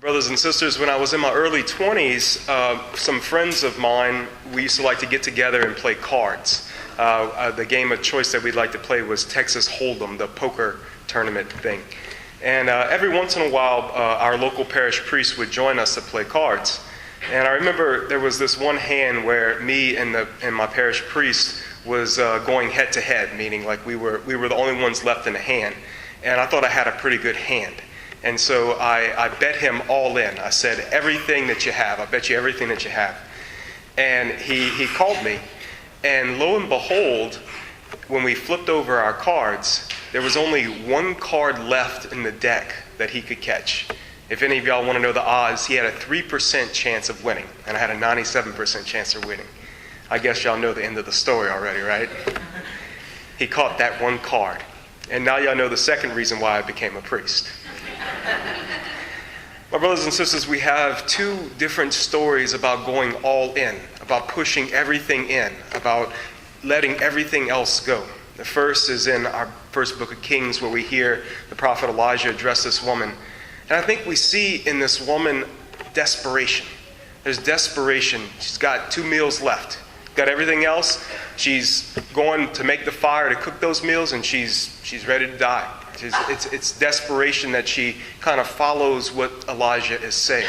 Brothers and sisters, when I was in my early 20s, some friends of mine, we used to like to get together and play cards. The game of choice that we'd like to play was Texas Hold'em, the poker tournament thing. And every once in a while, our local parish priest would join us to play cards. And I remember there was this one hand where me and my parish priest was going head to head, meaning like we were the only ones left in the hand. And I thought I had a pretty good hand. And so I bet him all in. I said, everything that you have. I bet you everything that you have. And he called me. And lo and behold, when we flipped over our cards, there was only one card left in the deck that he could catch. If any of y'all want to know the odds, he had a 3% chance of winning. And I had a 97% chance of winning. I guess y'all know the end of the story already, right? He caught that one card. And now y'all know the second reason why I became a priest. My brothers and sisters, we have two different stories about going all in, about pushing everything in, about letting everything else go. The first is in our first book of Kings, where we hear the prophet Elijah address this woman. And I think we see in this woman desperation. There's desperation. She's got 2 meals left. Got everything else. She's going to make the fire to cook those meals, and she's ready to die. It's desperation that she kind of follows what Elijah is saying.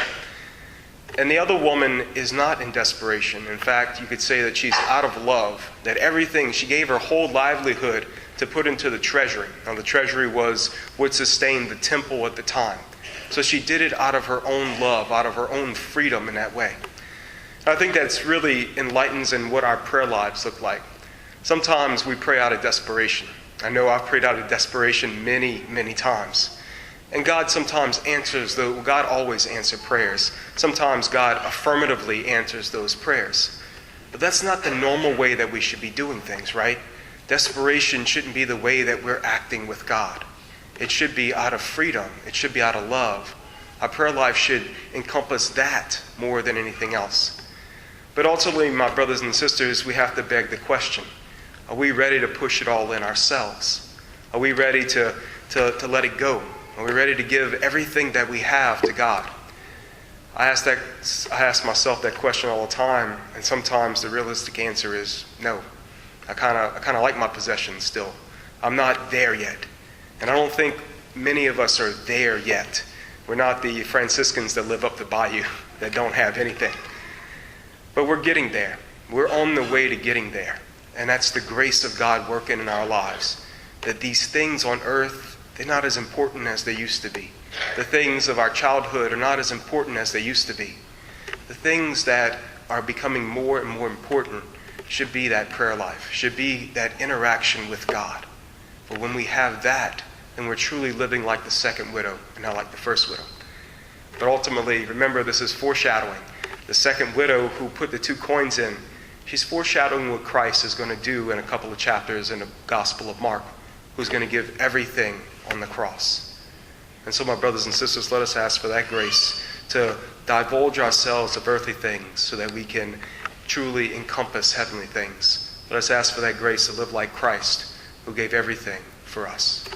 And the other woman is not in desperation. In fact, you could say that she's out of love, that everything, she gave her whole livelihood to put into the treasury. Now, the treasury was what sustained the temple at the time. So she did it out of her own love, out of her own freedom in that way. I think that's really enlightens in what our prayer lives look like. Sometimes we pray out of desperation. I know I've prayed out of desperation many, many times. And God sometimes answers, though God always answers prayers. Sometimes God affirmatively answers those prayers. But that's not the normal way that we should be doing things, right? Desperation shouldn't be the way that we're acting with God. It should be out of freedom. It should be out of love. Our prayer life should encompass that more than anything else. But ultimately, my brothers and sisters, we have to beg the question. Are we ready to push it all in ourselves? Are we ready to let it go? Are we ready to give everything that we have to God? I ask myself that question all the time, and sometimes the realistic answer is no. I kind of like my possessions still. I'm not there yet. And I don't think many of us are there yet. We're not the Franciscans that live up the bayou that don't have anything. But we're getting there. We're on the way to getting there. And that's the grace of God working in our lives. That these things on earth, they're not as important as they used to be. The things of our childhood are not as important as they used to be. The things that are becoming more and more important should be that prayer life, should be that interaction with God. For when we have that, then we're truly living like the second widow and not like the first widow. But ultimately, remember, this is foreshadowing. The second widow who put the 2 coins in, she's foreshadowing what Christ is going to do in a couple of chapters in the Gospel of Mark, who's going to give everything on the cross. And so, my brothers and sisters, let us ask for that grace to divulge ourselves of earthly things so that we can truly encompass heavenly things. Let us ask for that grace to live like Christ, who gave everything for us.